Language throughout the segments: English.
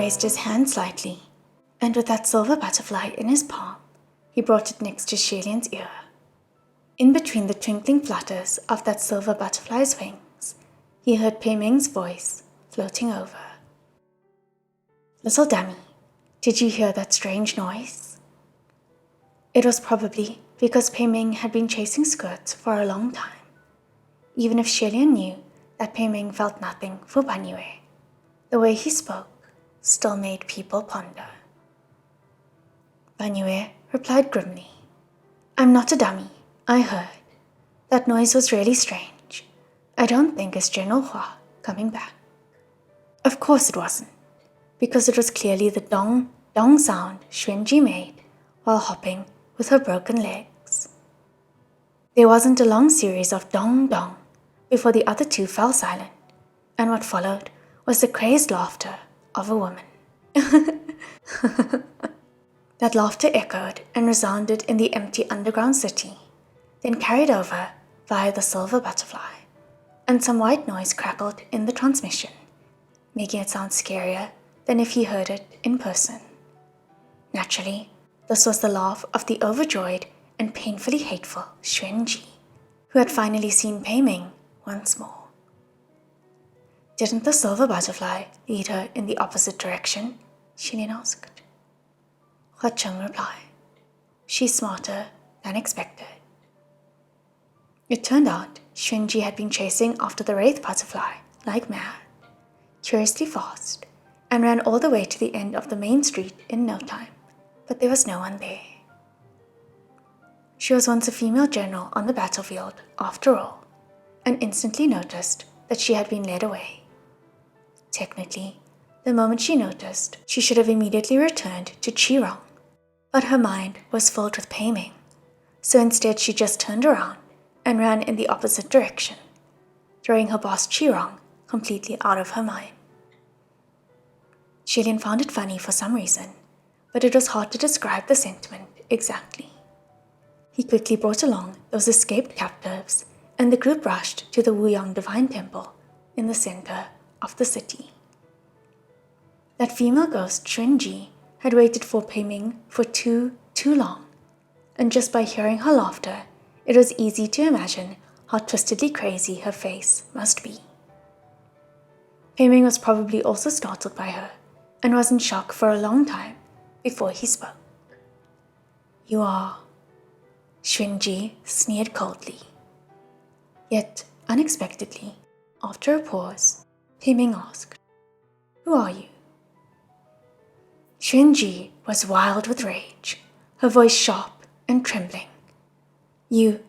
raised his hand slightly, and with that silver butterfly in his palm, he brought it next to Shilian's ear. In between the twinkling flutters of that silver butterfly's wings, he heard Pei Ming's voice floating over. "Little dummy, did you hear that strange noise?" It was probably because Pei Ming had been chasing skirts for a long time, even if Shilian knew that Pei Ming felt nothing for Banyue. The way he spoke still made people ponder. Banyue replied grimly, "I'm not a dummy. I heard. That noise was really strange. I don't think it's General Hua coming back." Of course it wasn't, because it was clearly the dong dong sound Xuanji made while hopping with her broken legs. There wasn't a long series of dong dong before the other two fell silent, and what followed was the crazed laughter of a woman. That laughter echoed and resounded in the empty underground city, then carried over via the silver butterfly, and some white noise crackled in the transmission, making it sound scarier than if he heard it in person. Naturally, this was the laugh of the overjoyed and painfully hateful Xuanji, who had finally seen Pei Ming once more. "Didn't the silver butterfly lead her in the opposite direction?" Shilian asked. Hua Cheng replied, "She's smarter than expected." It turned out Xuanji had been chasing after the wraith butterfly like mad, curiously fast, and ran all the way to the end of the main street in no time, but there was no one there. She was once a female general on the battlefield, after all, and instantly noticed that she had been led away. Technically, the moment she noticed, she should have immediately returned to Qirong, but her mind was filled with Pei Ming, so instead she just turned around and ran in the opposite direction, throwing her boss Qirong completely out of her mind. Shilian found it funny for some reason, but it was hard to describe the sentiment exactly. He quickly brought along those escaped captives, and the group rushed to the Wuyang Divine Temple in the center of the city. That female ghost Xuanji had waited for Pei Ming for too long, and just by hearing her laughter, it was easy to imagine how twistedly crazy her face must be. Pei Ming was probably also startled by her, and was in shock for a long time before he spoke. "You are..." Xuanji sneered coldly. Yet, unexpectedly, after a pause, Pei Ming asked, "Who are you?" Xuanji was wild with rage, her voice sharp and trembling. You're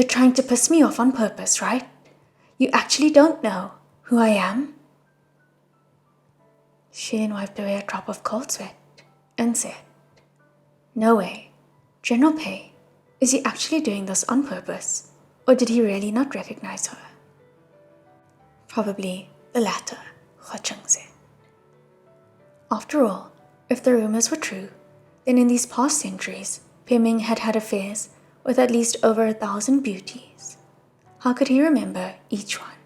trying to piss me off on purpose, right? You actually don't know who I am?" Shilian wiped away a drop of cold sweat and said, "No way. General Pei, is he actually doing this on purpose, or did he really not recognize her?" "Probably the latter," Hua Cheng said. After all, if the rumors were true, then in these past centuries, Pei Ming had had affairs with at least over 1,000 beauties. How could he remember each one,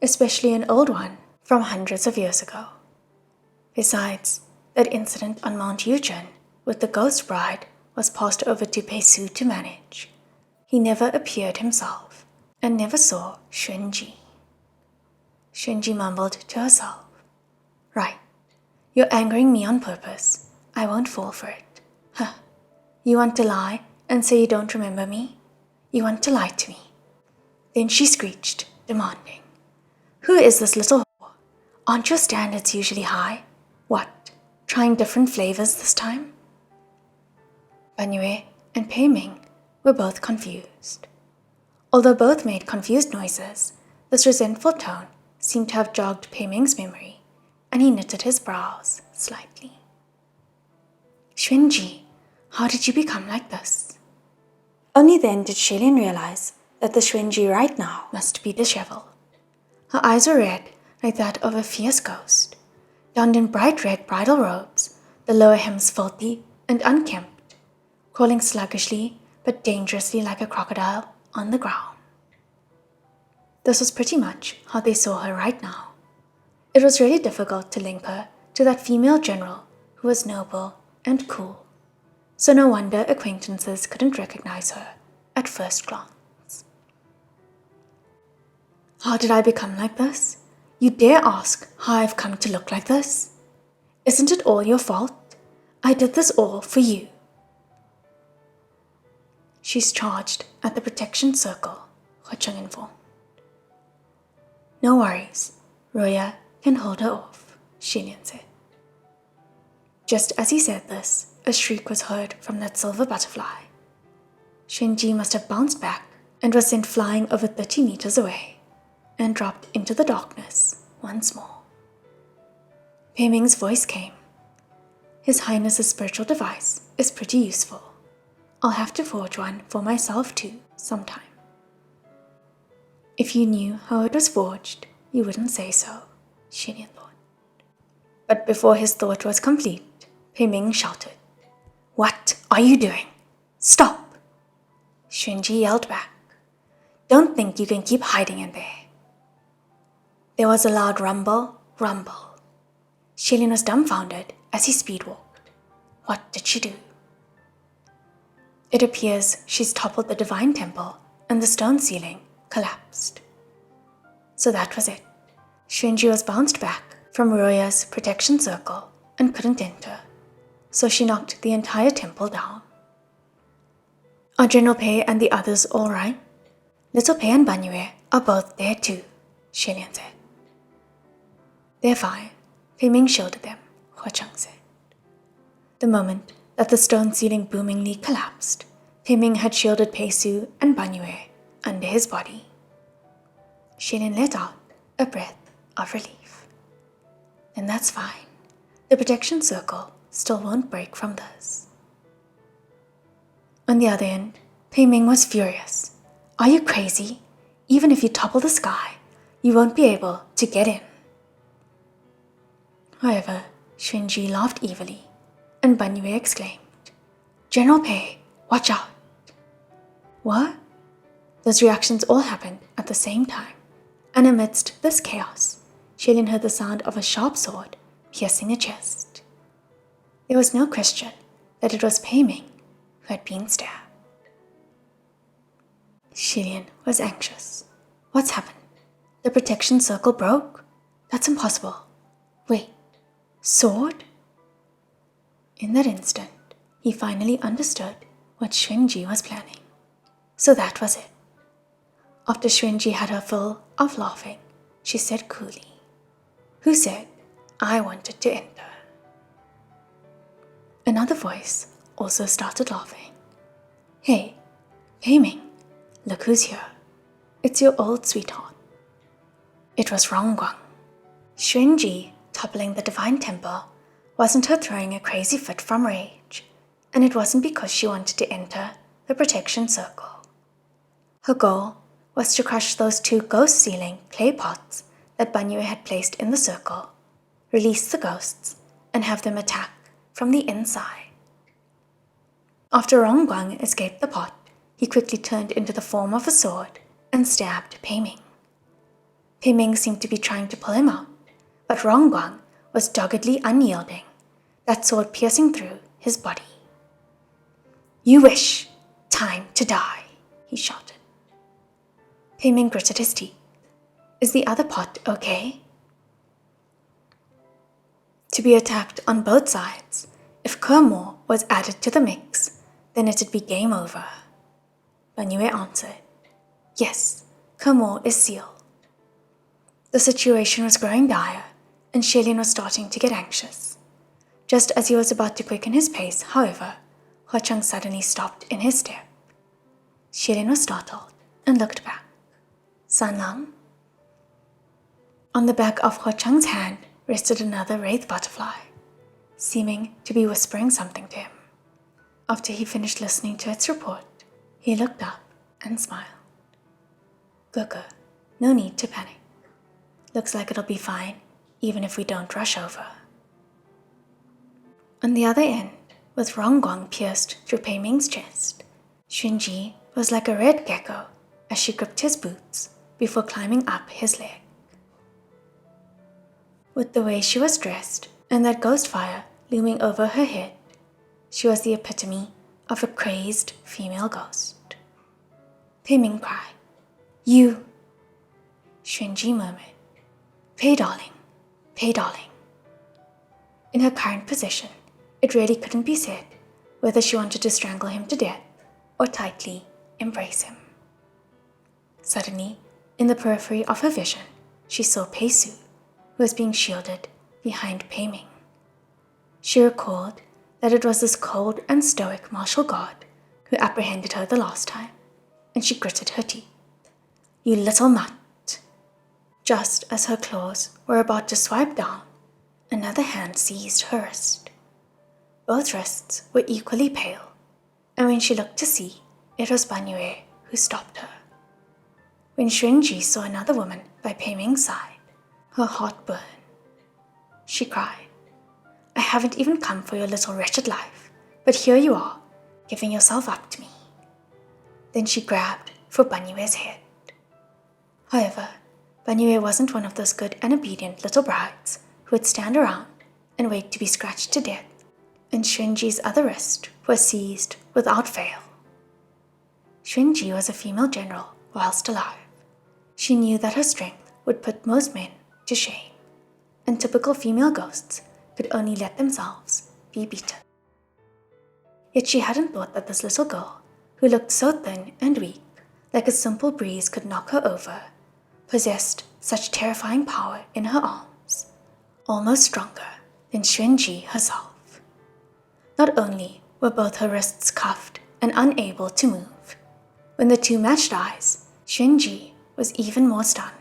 especially an old one from hundreds of years ago? Besides, that incident on Mount Yuzhen with the ghost bride was passed over to Pei Su to manage. He never appeared himself, and never saw Xuanji. Xuanji mumbled to herself, "Right, you're angering me on purpose. I won't fall for it. Huh. You want to lie and say you don't remember me? You want to lie to me." Then she screeched, demanding, "Who is this little whore? Aren't your standards usually high? What, trying different flavors this time?" Banyue and Pei Ming were both confused. Although both made confused noises, this resentful tone seemed to have jogged Pei Ming's memory, and he knitted his brows slightly. "Xuanji, how did you become like this?" Only then did Shilian realize that the Xuanji right now must be disheveled. Her eyes were red like that of a fierce ghost, donned in bright red bridal robes, the lower hems filthy and unkempt, crawling sluggishly but dangerously like a crocodile on the ground. This was pretty much how they saw her right now. It was really difficult to link her to that female general who was noble and cool, so no wonder acquaintances couldn't recognize her at first glance. How did I become like this? You dare ask how I've come to look like this? Isn't it all your fault? I did this all for you. She's charged at the protection circle, He Cheng informed. No worries, Roya can hold her off, Xilian said. Just as he said this, a shriek was heard from that silver butterfly. Xuanji must have bounced back and was sent flying over 30 meters away and dropped into the darkness once more. Pei Ming's voice came. His Highness's spiritual device is pretty useful. I'll have to forge one for myself too, sometime. If you knew how it was forged, you wouldn't say so, Xilian thought. But before his thought was complete, Pei Ming shouted, What are you doing? Stop! Xuanji yelled back, Don't think you can keep hiding in there. There was a loud rumble, rumble. Xilian was dumbfounded as he speedwalked. What did she do? It appears she's toppled the divine temple and the stone ceiling collapsed. So that was it. Xuanji was bounced back from Roya's protection circle and couldn't enter, so she knocked the entire temple down. Are General Pei and the others all right? Little Pei and Banyue are both there too, Xilian said. They're fine, Pei Ming shielded them, He Cheng said. The moment that the stone ceiling boomingly collapsed, Pei Ming had shielded Pei Su and Banyue under his body. Xilian let out a breath of relief. Then that's fine. The protection circle still won't break from this. On the other end, Pei Ming was furious. Are you crazy? Even if you topple the sky, you won't be able to get in. However, Xuanji laughed evilly, and Banyue exclaimed, General Pei, watch out. What? Those reactions all happened at the same time, and amidst this chaos, Xilian heard the sound of a sharp sword piercing a chest. There was no question that it was Pei Ming who had been stabbed. Xilian was anxious. What's happened? The protection circle broke? That's impossible. Wait, sword? In that instant, he finally understood what Xuanji was planning. So that was it. After Xuanji had her fill of laughing, she said coolly, Who said I wanted to enter? Another voice also started laughing. Hey, Pei Ming, look who's here. It's your old sweetheart. It was Guan. Xuanji, toppling the divine temple, wasn't her throwing a crazy fit from rage, and it wasn't because she wanted to enter the protection circle. Her goal was to crush those 2 ghost-sealing clay pots that Banyue had placed in the circle, release the ghosts, and have them attack from the inside. After Guan escaped the pot, he quickly turned into the form of a sword and stabbed Pei Ming. Pei Ming seemed to be trying to pull him out, but Guan was doggedly unyielding, that sword piercing through his body. You wish, time to die, he shouted. Pei Ming gritted his teeth. Is the other pot okay? To be attacked on both sides, if Kermor was added to the mix, then it'd be game over. Banyue answered, Yes, Kermor is sealed. The situation was growing dire, and Xilian was starting to get anxious. Just as he was about to quicken his pace, however, He Cheng suddenly stopped in his step. Xilian was startled and looked back. San Lang? On the back of He Cheng's hand rested another wraith butterfly, seeming to be whispering something to him. After he finished listening to its report, he looked up and smiled. Gogo, no need to panic. Looks like it'll be fine, even if we don't rush over. On the other end, with Guan pierced through Pei Ming's chest, Xuanji was like a red gecko as she gripped his boots before climbing up his leg. With the way she was dressed and that ghost fire looming over her head. She was the epitome of a crazed female ghost. Pei Ming cried. You! Xuanji murmured. Pei darling, Pei darling. In her current position, it really couldn't be said whether she wanted to strangle him to death or tightly embrace him. Suddenly, in the periphery of her vision, she saw Pei Su, who was being shielded behind Pei Ming. She recalled that it was this cold and stoic martial guard who apprehended her the last time, and she gritted her teeth. You little mutt! Just as her claws were about to swipe down, another hand seized her wrist. Both wrists were equally pale, and when she looked to see, it was Ban Yue who stopped her. When Xuanji saw another woman by Pei Ming's side, her heart burned. She cried, I haven't even come for your little wretched life, but here you are, giving yourself up to me. Then she grabbed for Ban Yue's head. However, Ban Yue wasn't one of those good and obedient little brides who would stand around and wait to be scratched to death, and Xuanji's other wrist was seized without fail. Xuanji was a female general whilst alive. She knew that her strength would put most men to shame, and typical female ghosts could only let themselves be beaten. Yet she hadn't thought that this little girl, who looked so thin and weak, like a simple breeze could knock her over, possessed such terrifying power in her arms, almost stronger than Xuanji herself. Not only were both her wrists cuffed and unable to move, when the two matched eyes, Xuanji was even more stunned.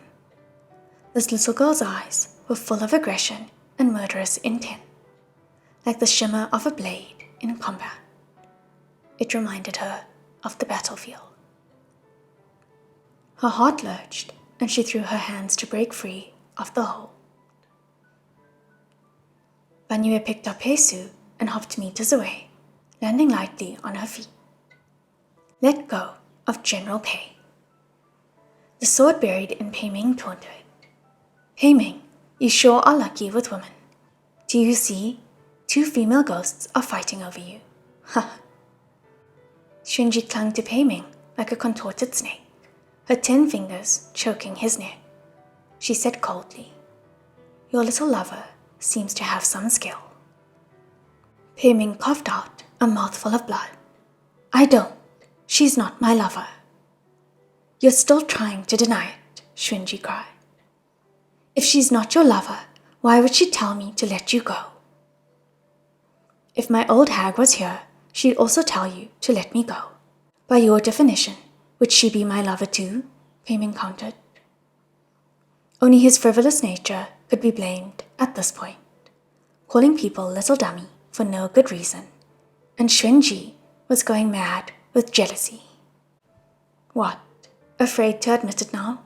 This little girl's eyes were full of aggression and murderous intent, like the shimmer of a blade in combat. It reminded her of the battlefield. Her heart lurched, and she threw her hands to break free of the hold. Ban Yue picked up Pei Su and hopped meters away, landing lightly on her feet. Let go of General Pei. The sword buried in Pei Ming taunted. Pei Ming, you sure are lucky with women. Do you see? 2 female ghosts are fighting over you. Ha! Xuanji clung to Pei Ming like a contorted snake, her 10 fingers choking his neck. She said coldly, Your little lover seems to have some skill. Pei Ming coughed out a mouthful of blood. I don't. She's not my lover. You're still trying to deny it, Xuanji cried. If she's not your lover, why would she tell me to let you go? If my old hag was here, she'd also tell you to let me go. By your definition, would she be my lover too? Pei Ming countered. Only his frivolous nature could be blamed at this point, calling people little dummy for no good reason, and Xuanji was going mad with jealousy. What? Afraid to admit it now?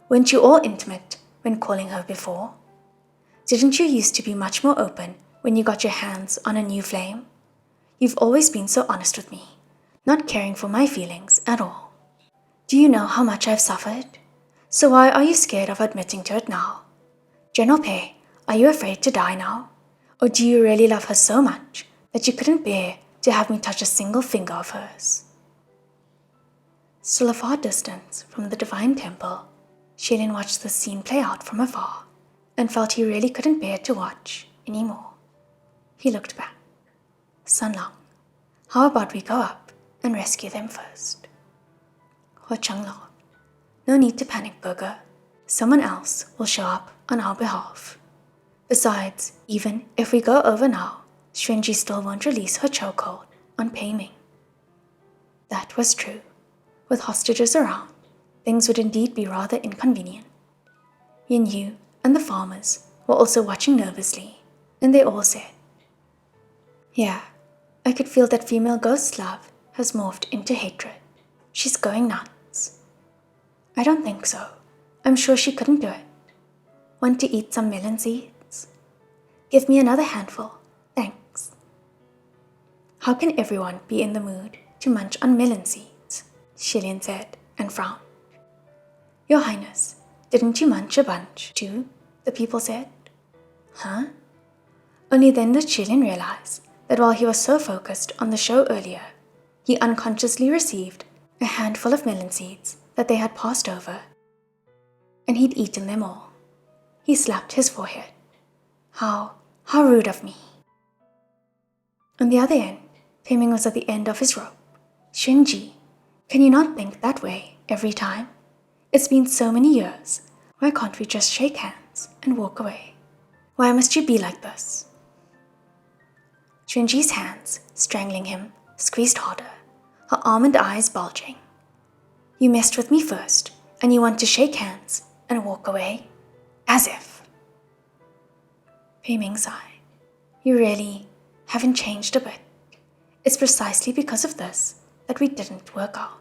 Weren't you all intimate when calling her before? Didn't you used to be much more open when you got your hands on a new flame? You've always been so honest with me, not caring for my feelings at all. Do you know how much I've suffered? So why are you scared of admitting to it now? General Pei, are you afraid to die now? Or do you really love her so much that you couldn't bear to have me touch a single finger of hers? Still a far distance from the divine temple, Shailin watched the scene play out from afar and felt he really couldn't bear to watch anymore. He looked back. Sunlong, how about we go up and rescue them first? Ho Changlong, no need to panic, Burger. Someone else will show up on our behalf. Besides, even if we go over now, Xuanji still won't release her chokehold on Pei Ming. That was true. With hostages around, things would indeed be rather inconvenient. Yin Yu and the farmers were also watching nervously, and they all said, Yeah, I could feel that female ghost love has morphed into hatred. She's going nuts. I don't think so. I'm sure she couldn't do it. Want to eat some melon seeds? Give me another handful, thanks. How can everyone be in the mood to munch on melon seeds? Shilin said and frowned. Your Highness, didn't you munch a bunch too? The people said. Huh? Only then did Shilin realize that while he was so focused on the show earlier, he unconsciously received a handful of melon seeds that they had passed over, and he'd eaten them all. He slapped his forehead. How rude of me. On the other end, Pei Ming was at the end of his rope. Xuanji, can you not think that way every time? It's been so many years. Why can't we just shake hands and walk away? Why must you be like this? Xuanji's hands, strangling him, squeezed harder, her almond eyes bulging. You messed with me first, and you want to shake hands and walk away? As if. Pei Ming sighed. You really haven't changed a bit. It's precisely because of this that we didn't work out.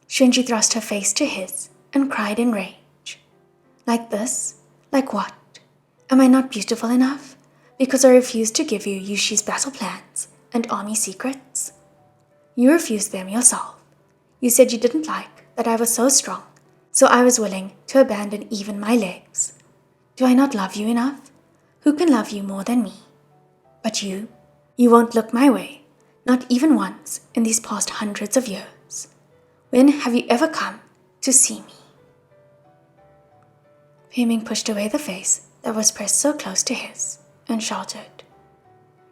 Xuanji thrust her face to his and cried in rage. Like this? Like what? Am I not beautiful enough? Because I refused to give you Yushi's battle plans and army secrets? You refused them yourself. You said you didn't like that I was so strong, so I was willing to abandon even my legs. Do I not love you enough? Who can love you more than me? But you won't look my way, not even once in these past hundreds of years. When have you ever come to see me? Pei Ming pushed away the face that was pressed so close to his and shouted,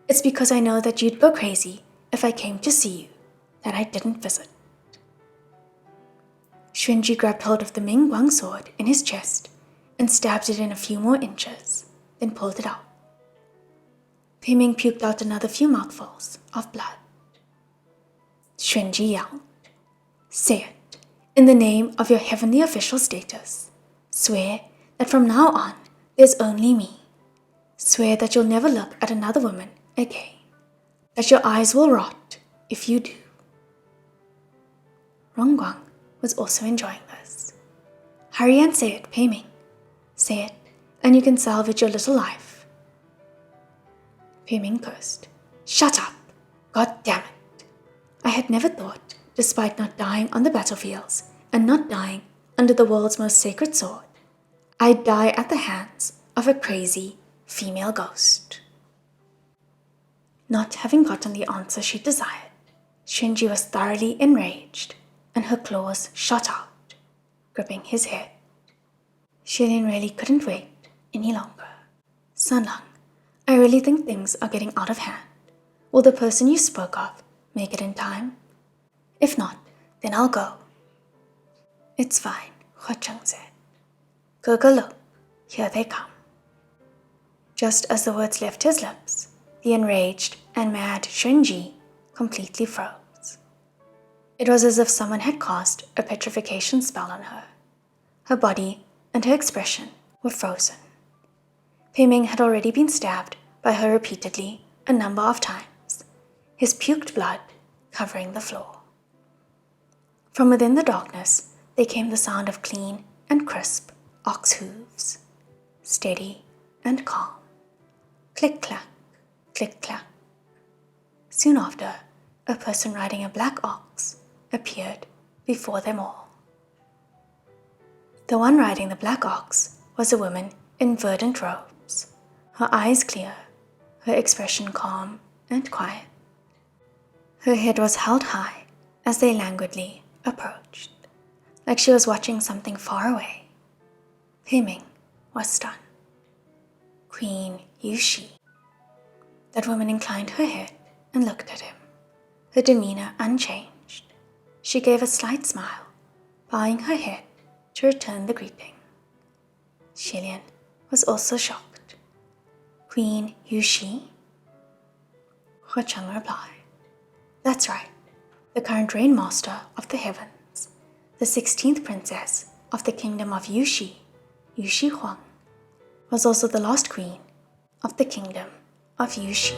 It's because I know that you'd go crazy if I came to see you, that I didn't visit. Xuanji grabbed hold of the Ming Guang sword in his chest and stabbed it in a few more inches, then pulled it out. Pei Ming puked out another few mouthfuls of blood. Xuanji yelled, Say it, in the name of your heavenly official status. Swear that from now on, there's only me. Swear that you'll never look at another woman again. That your eyes will rot if you do. Rongguang was also enjoying this. Hurry and say it, Pei Ming. Say it, and you can salvage your little life. Pei Ming cursed. Shut up! God damn it! I had never thought, despite not dying on the battlefields and not dying under the world's most sacred sword, I'd die at the hands of a crazy female ghost. Not having gotten the answer she desired, Xuanji was thoroughly enraged, and her claws shot out, gripping his head. Shilin really couldn't wait any longer. Sanlang, I really think things are getting out of hand. Will the person you spoke of make it in time? If not, then I'll go. It's fine, Hua Cheng said. Go look, here they come. Just as the words left his lips, the enraged and mad Xuanji completely froze. It was as if someone had cast a petrification spell on her. Her body and her expression were frozen. Pei Ming had already been stabbed by her repeatedly a number of times, his puked blood covering the floor. From within the darkness, there came the sound of clean and crisp ox hooves, steady and calm. Click-clack, click-clack. Soon after, a person riding a black ox appeared before them all. The one riding the black ox was a woman in verdant robes, her eyes clear, her expression calm and quiet. Her head was held high as they languidly approached, like she was watching something far away. Pei Ming was stunned. Queen Yushi. That woman inclined her head and looked at him, her demeanor unchanged. She gave a slight smile, bowing her head to return the greeting. Shilin was also shocked. Queen Yushi? Hua Cheng replied, That's right, the current reign master of the heavens, the 16th princess of the kingdom of Yushi, Yushi Huang, was also the last queen of the kingdom of Yushi.